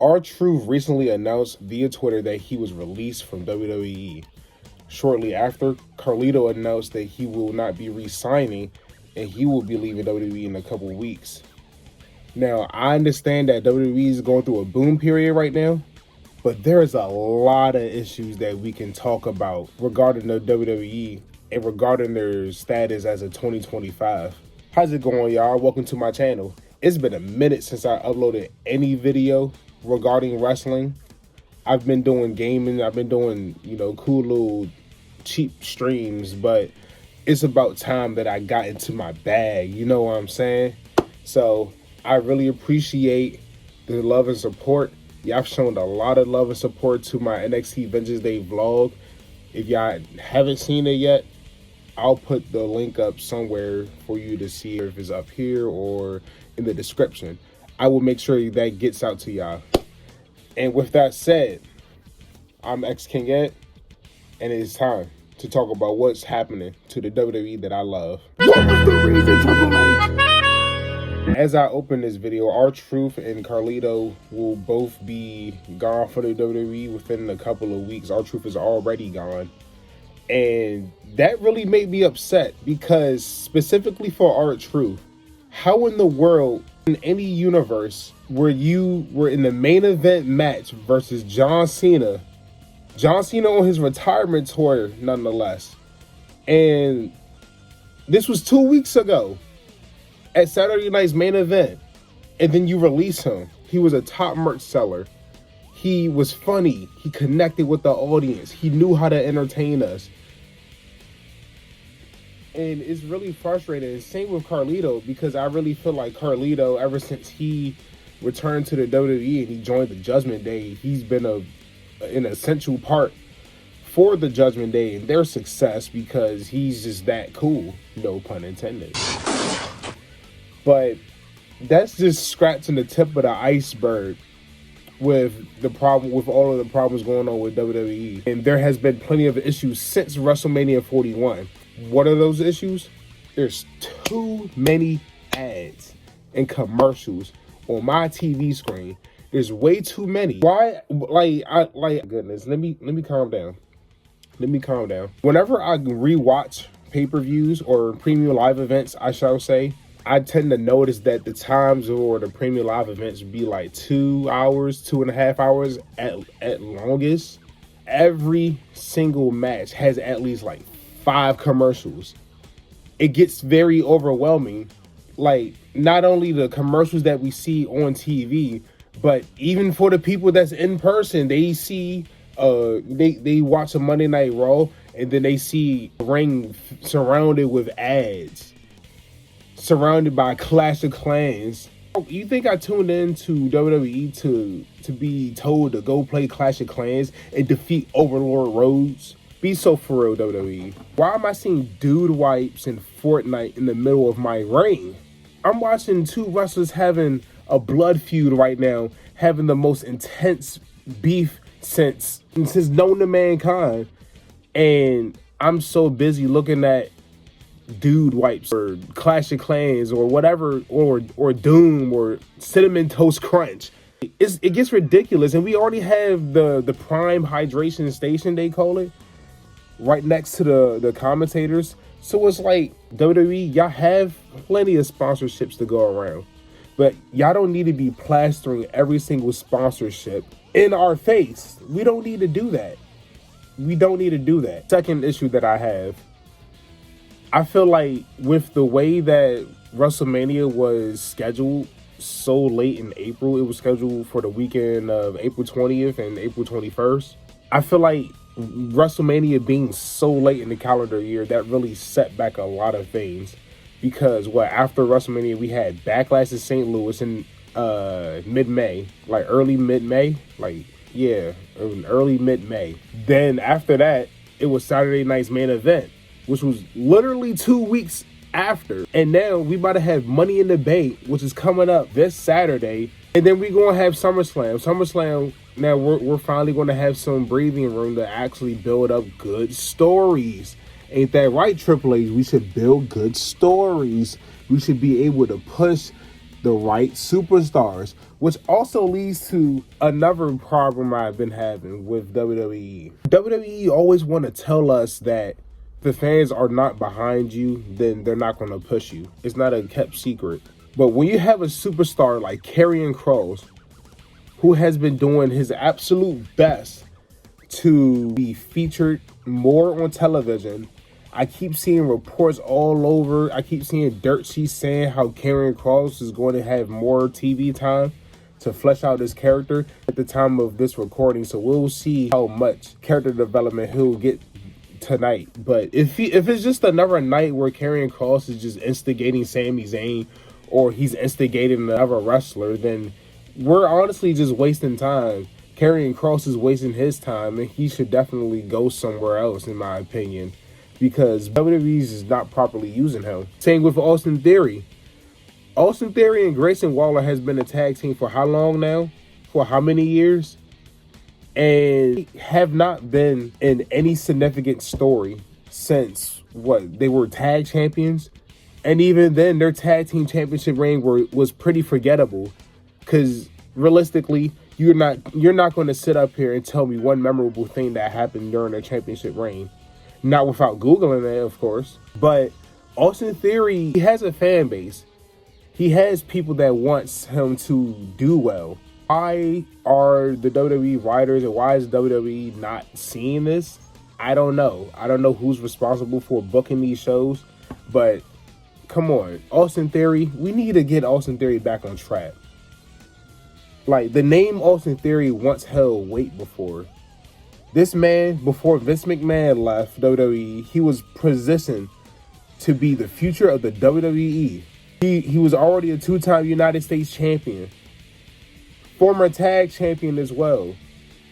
R-Truth recently announced via Twitter that he was released from WWE. Shortly after, Carlito announced that he will not be re-signing and he will be leaving WWE in a couple weeks. Now, I understand that WWE is going through a boom period right now, but there's a lot of issues that we can talk about regarding the WWE and regarding their status as of 2025. How's it going, y'all? Welcome to my channel. It's been a minute since I uploaded any video regarding wrestling. I've been doing gaming. I've been doing, cool little cheap streams, but it's about time that I got into my bag. You know what I'm saying? So I really appreciate the love and support. Y'all shown a lot of love and support to my NXT Vengeance Day vlog. If y'all haven't seen it yet, I'll put the link up somewhere for you to see if it's up here or in the description. I will make sure that gets out to y'all. And with that said, I'm X King Ed, and it's time to talk about what's happening to the WWE that I love. What was the reason, Triple H? As I open this video, R-Truth and Carlito will both be gone for the WWE within a couple of weeks. R-Truth is already gone. And that really made me upset because specifically for R-Truth, how in the world in any universe where you were in the main event match versus John Cena on his retirement tour nonetheless, and this was 2 weeks ago at Saturday night's main event, and then you release him. He was a top merch seller. He was funny. He connected with the audience. He knew how to entertain us. And it's really frustrating. Same with Carlito, because I really feel like Carlito, ever since he returned to the WWE and he joined the Judgment Day, he's been an essential part for the Judgment Day and their success because he's just that cool. No pun intended. But that's just scratching the tip of the iceberg with all of the problems going on with WWE. And there has been plenty of issues since WrestleMania 41. What are those issues? There's too many ads and commercials on my TV screen. There's way too many. Why? Goodness. Let me calm down. Whenever I rewatch pay-per-views or premium live events, I shall say, I tend to notice that the times or the premium live events be like 2 hours, 2.5 hours at longest. Every single match has at least like 5 commercials. It gets very overwhelming. Like, not only the commercials that we see on TV, but even for the people that's in person, they see they watch a Monday Night Raw and then they see the ring surrounded with ads, surrounded by Clash of Clans. You think I tuned in to WWE to be told to go play Clash of Clans and defeat Overlord Rhodes? Be so for real, WWE. Why am I seeing dude wipes in Fortnite in the middle of my ring? I'm watching 2 wrestlers having a blood feud right now, having the most intense beef since known to mankind. And I'm so busy looking at dude wipes or Clash of Clans or whatever, or Doom or Cinnamon Toast Crunch. It gets ridiculous. And we already have the Prime Hydration Station, they call it, right next to the commentators. So it's like, WWE, y'all have plenty of sponsorships to go around, but y'all don't need to be plastering every single sponsorship in our face. We don't need to do that. Second issue that I have, I feel like with the way that WrestleMania was scheduled so late in April, it was scheduled for the weekend of April 20th and April 21st. I feel like WrestleMania being so late in the calendar year, that really set back a lot of things, because after WrestleMania we had Backlash in St. Louis in mid-May, like early mid-May, early mid-May. Then after that it was Saturday night's main event, which was literally 2 weeks after. And now we about to have Money in the Bank, which is coming up this Saturday, and then we're gonna have SummerSlam. Now we're finally going to have some breathing room to actually build up good stories. Ain't that right, Triple H? We should build good stories. We should be able to push the right superstars, which also leads to another problem I've been having with WWE. WWE always want to tell us that the fans are not behind you, then they're not going to push you. It's not a kept secret. But when you have a superstar like Karrion Kross, who has been doing his absolute best to be featured more on television, I keep seeing reports all over. I keep seeing dirt sheets saying how Karrion Kross is going to have more TV time to flesh out his character at the time of this recording. So we'll see how much character development he'll get tonight. But if it's just another night where Karrion Kross is just instigating Sami Zayn, or he's instigating another wrestler, then we're honestly just wasting time. Karrion Kross is wasting his time, and he should definitely go somewhere else, in my opinion, because WWE is not properly using him. Same with Austin Theory. Austin Theory and Grayson Waller has been a tag team for how long now? For how many years? And have not been in any significant story since, they were tag champions? And even then, their tag team championship reign was pretty forgettable, because realistically, you're not going to sit up here and tell me one memorable thing that happened during their championship reign. Not without Googling it, of course. But Austin Theory, he has a fan base. He has people that wants him to do well. Why are the WWE writers, and why is WWE not seeing this? I don't know. I don't know who's responsible for booking these shows, but come on, Austin Theory, we need to get Austin Theory back on track. Like, the name Austin Theory once held weight before. This man, before Vince McMahon left WWE, he was positioned to be the future of the WWE. He was already a two-time United States champion. Former tag champion as well.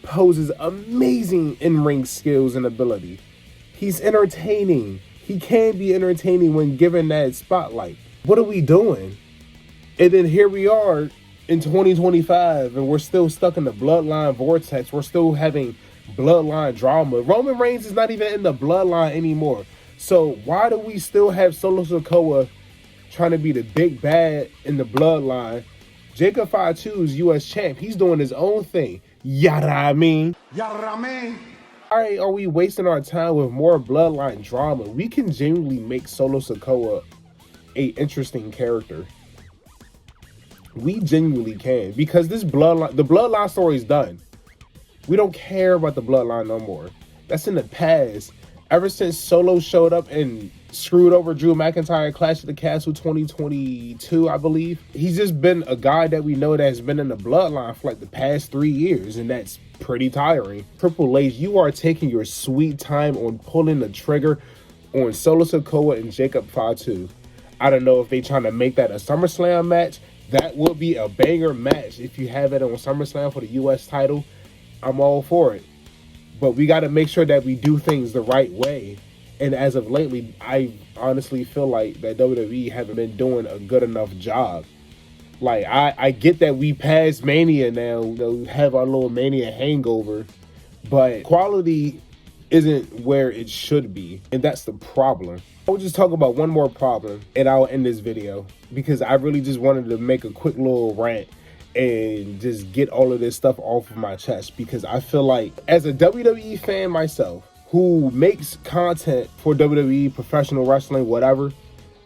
Poses amazing in-ring skills and ability. He's entertaining. He can be entertaining when given that spotlight. What are we doing? And then here we are in 2025, and we're still stuck in the bloodline vortex. We're still having bloodline drama. Roman Reigns is not even in the bloodline anymore. So why do we still have Solo Sikoa trying to be the big bad in the bloodline? Jacob Fatu's U.S. champ. He's doing his own thing. Yada I mean. Why are we wasting our time with more bloodline drama? We can genuinely make Solo Sikoa a interesting character. We genuinely can, because the bloodline story is done. We don't care about the bloodline no more. That's in the past. Ever since Solo showed up and screwed over Drew McIntyre at Clash of the Castle 2022, I believe. He's just been a guy that we know that has been in the bloodline for like the past 3 years, and that's pretty tiring. Triple H, you are taking your sweet time on pulling the trigger on Solo Sikoa and Jacob Fatu. I don't know if they trying to make that a SummerSlam match. That would be a banger match if you have it on SummerSlam for the U.S. title. I'm all for it. But we got to make sure that we do things the right way. And as of lately, I honestly feel like that WWE haven't been doing a good enough job. Like, I get that we passed Mania now, have our little Mania hangover, but quality isn't where it should be. And that's the problem. I will just talk about one more problem and I'll end this video, because I really just wanted to make a quick little rant and just get all of this stuff off of my chest, because I feel like, as a WWE fan myself who makes content for WWE, professional wrestling, whatever,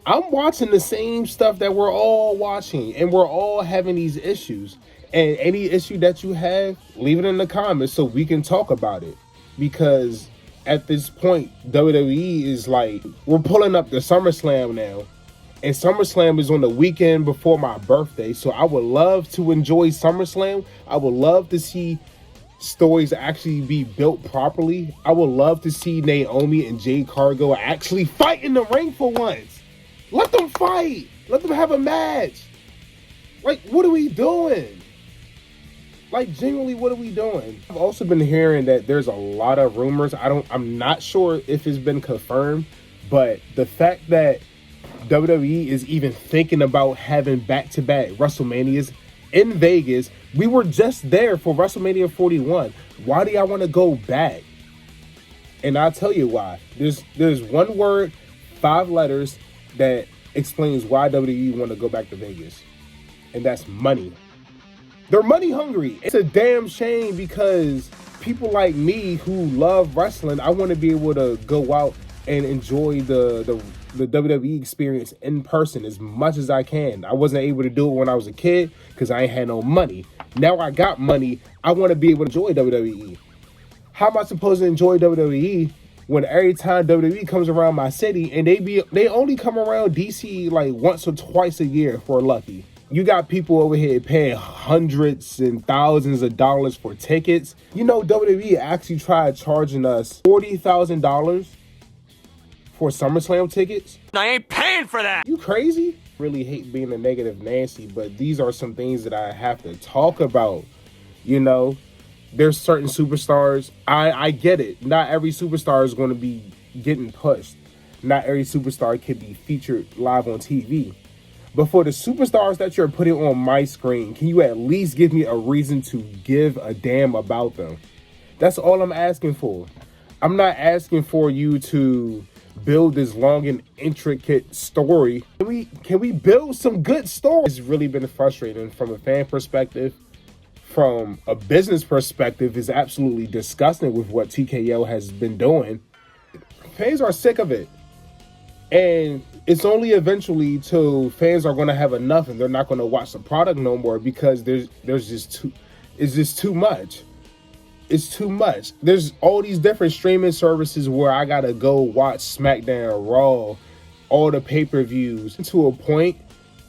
I'm watching the same stuff that we're all watching, and we're all having these issues. And any issue that you have, leave it in the comments so we can talk about it. Because at this point, WWE is like, we're pulling up the SummerSlam now. And SummerSlam is on the weekend before my birthday. So I would love to enjoy SummerSlam. I would love to see stories actually be built properly. I would love to see Naomi and Jade Cargill actually fight in the ring for once. Let them fight. Let them have a match. Like, what are we doing? Like, genuinely, what are we doing? I've also been hearing that there's a lot of rumors. I'm not sure if it's been confirmed, but the fact that WWE is even thinking about having back-to-back WrestleManias in Vegas. We were just there for WrestleMania 41. Why do y'all want to go back? And I'll tell you why. There's one word, 5 letters, that explains why WWE want to go back to Vegas. and that's money. They're money hungry. It's a damn shame because people like me who love wrestling, I want to be able to go out and enjoy the WWE experience in person as much as I can. I wasn't able to do it when I was a kid because I ain't had no money. Now I got money. I want to be able to enjoy WWE. How am I supposed to enjoy WWE when every time WWE comes around my city and they only come around DC like once or twice a year if we're lucky? You got people over here paying hundreds and thousands of dollars for tickets. You know, WWE actually tried charging us $40,000 for SummerSlam tickets. I ain't paying for that. You crazy? Really hate being a negative Nancy, but these are some things that I have to talk about. You know, there's certain superstars. I get it. Not every superstar is going to be getting pushed. Not every superstar can be featured live on TV. But for the superstars that you're putting on my screen, can you at least give me a reason to give a damn about them? That's all I'm asking for. I'm not asking for you to build this long and intricate story. Can we build some good stories? It's really been frustrating from a fan perspective. From a business perspective, it's absolutely disgusting with what TKO has been doing. Fans are sick of it. And it's only eventually till fans are going to have enough and they're not going to watch the product no more because it's just too much. It's too much. There's all these different streaming services where I got to go watch SmackDown, Raw, all the pay-per-views to a point,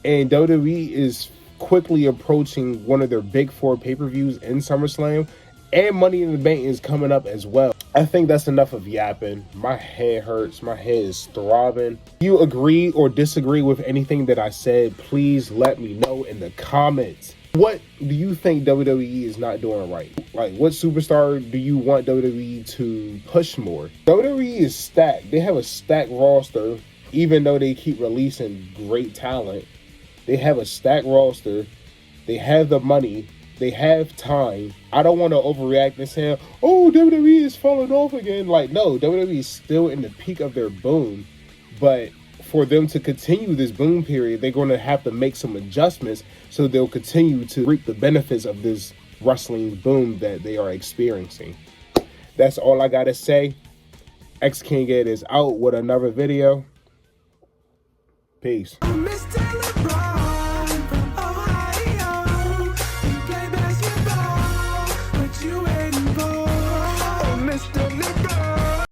and WWE is quickly approaching one of their big four pay-per-views in SummerSlam, and Money in the Bank is coming up as well. I think that's enough of yapping. My head hurts. My head is throbbing. If you agree or disagree with anything that I said, please let me know in the comments. What do you think WWE is not doing right? Like, what superstar do you want WWE to push more? WWE is stacked. They have a stacked roster, even though they keep releasing great talent. They have a stacked roster. They have the money. They have time. I don't want to overreact and say, oh, WWE is falling off again. Like, no, WWE is still in the peak of their boom. But for them to continue this boom period, they're going to have to make some adjustments so they'll continue to reap the benefits of this wrestling boom that they are experiencing. That's all I got to say. X King Ed is out with another video. Peace.